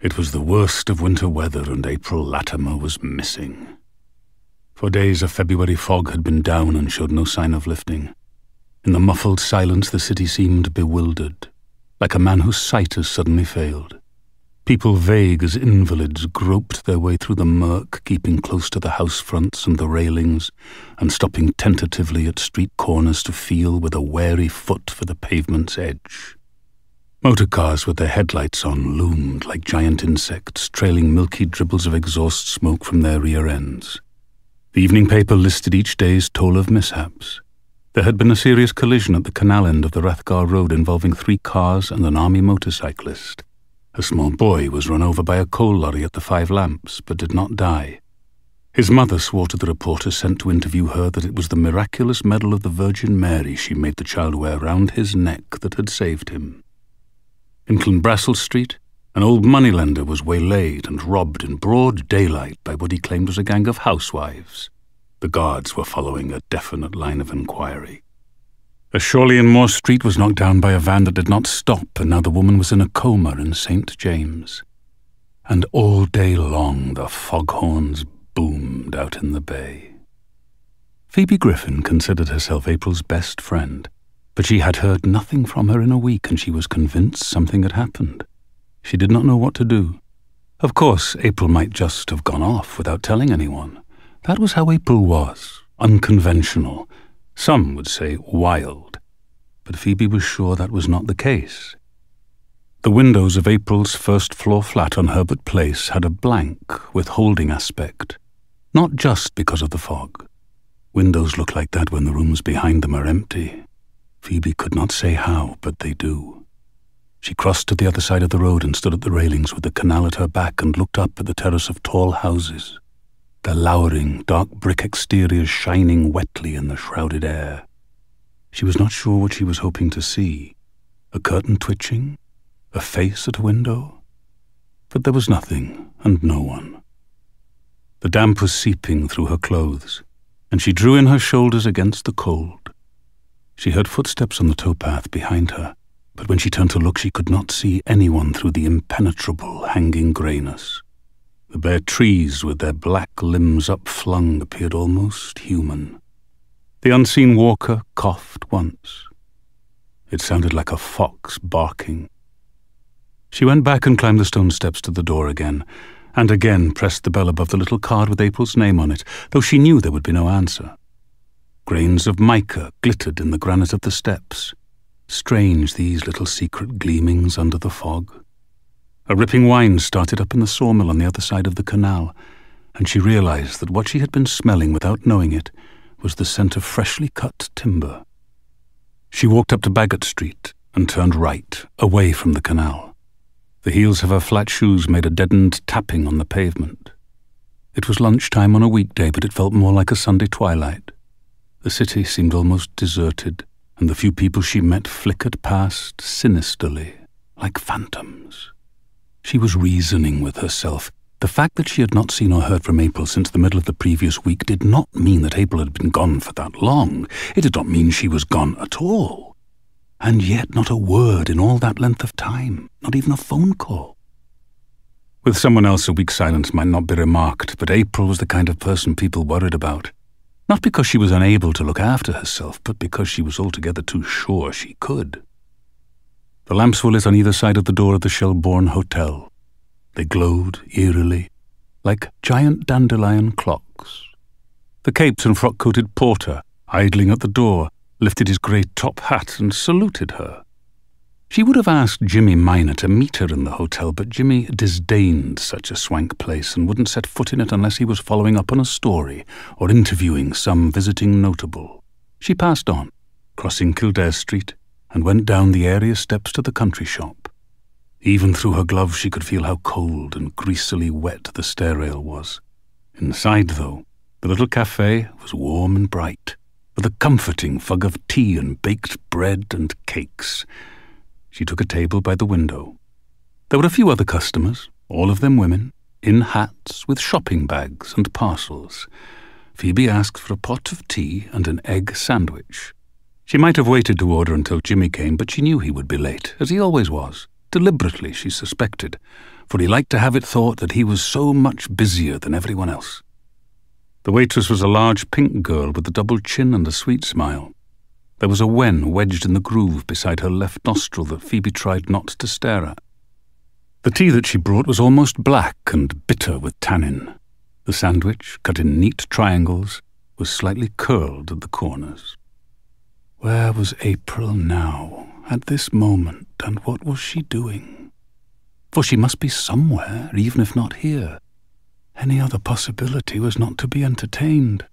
It was the worst of winter weather, and April Latimer was missing. For days a February fog had been down and showed no sign of lifting. In the muffled silence the city seemed bewildered, like a man whose sight has suddenly failed. People vague as invalids groped their way through the murk, keeping close to the house fronts and the railings, and stopping tentatively at street corners to feel with a wary foot for the pavement's edge. Motor cars with their headlights on loomed like giant insects, trailing milky dribbles of exhaust smoke from their rear ends. The evening paper listed each day's toll of mishaps. There had been a serious collision at the canal end of the Rathgar Road involving 3 cars and an army motorcyclist. A small boy was run over by a coal lorry at the 5 Lamps, but did not die. His mother swore to the reporter sent to interview her that it was the miraculous medal of the Virgin Mary she made the child wear round his neck that had saved him. In Clonbrassel Street, an old moneylender was waylaid and robbed in broad daylight by what he claimed was a gang of housewives. The guards were following a definite line of inquiry. A Shawley in Moore Street was knocked down by a van that did not stop, and now the woman was in a coma in St. James. And all day long the foghorns boomed out in the bay. Phoebe Griffin considered herself April's best friend, but she had heard nothing from her in a week, and she was convinced something had happened. She did not know what to do. Of course, April might just have gone off without telling anyone. That was how April was, unconventional. Some would say wild. But Phoebe was sure that was not the case. The windows of April's first-floor flat on Herbert Place had a blank, withholding aspect, not just because of the fog. Windows look like that when the rooms behind them are empty. Phoebe could not say how, but they do. She crossed to the other side of the road and stood at the railings with the canal at her back and looked up at the terrace of tall houses, their lowering, dark brick exteriors shining wetly in the shrouded air. She was not sure what she was hoping to see. A curtain twitching? A face at a window? But there was nothing, and no one. The damp was seeping through her clothes, and she drew in her shoulders against the cold. She heard footsteps on the towpath behind her, but when she turned to look she could not see anyone through the impenetrable hanging greyness. The bare trees with their black limbs upflung appeared almost human. The unseen walker coughed once. It sounded like a fox barking. She went back and climbed the stone steps to the door again, and again pressed the bell above the little card with April's name on it, though she knew there would be no answer. Grains of mica glittered in the granite of the steps. Strange, these little secret gleamings under the fog. A ripping wind started up in the sawmill on the other side of the canal, and she realized that what she had been smelling without knowing it was the scent of freshly cut timber. She walked up to Bagot Street and turned right, away from the canal. The heels of her flat shoes made a deadened tapping on the pavement. It was lunchtime on a weekday, but it felt more like a Sunday twilight. The city seemed almost deserted, and the few people she met flickered past sinisterly, like phantoms. She was reasoning with herself. The fact that she had not seen or heard from April since the middle of the previous week did not mean that April had been gone for that long. It did not mean she was gone at all. And yet not a word in all that length of time, not even a phone call. With someone else a week's silence might not be remarked, but April was the kind of person people worried about. Not because she was unable to look after herself, but because she was altogether too sure she could. The lamps were lit on either side of the door of the Shelbourne Hotel. They glowed eerily, like giant dandelion clocks. The caped and frock-coated porter, idling at the door, lifted his grey top hat and saluted her. She would have asked Jimmy Minor to meet her in the hotel, but Jimmy disdained such a swank place and wouldn't set foot in it unless he was following up on a story or interviewing some visiting notable. She passed on, crossing Kildare Street, and went down the area steps to the country shop. Even through her gloves she could feel how cold and greasily wet the stair rail was. Inside, though, the little cafe was warm and bright, with a comforting fug of tea and baked bread and cakes. She took a table by the window. There were a few other customers, all of them women, in hats with shopping bags and parcels. Phoebe asked for a pot of tea and an egg sandwich. She might have waited to order until Jimmy came, but she knew he would be late, as he always was. deliberately, she suspected, for he liked to have it thought that he was so much busier than everyone else. The waitress was a large pink girl with a double chin and a sweet smile. There was a wen wedged in the groove beside her left nostril that Phoebe tried not to stare at. The tea that she brought was almost black and bitter with tannin. The sandwich, cut in neat triangles, was slightly curled at the corners. Where was April now, at this moment, and what was she doing? For she must be somewhere, even if not here. Any other possibility was not to be entertained.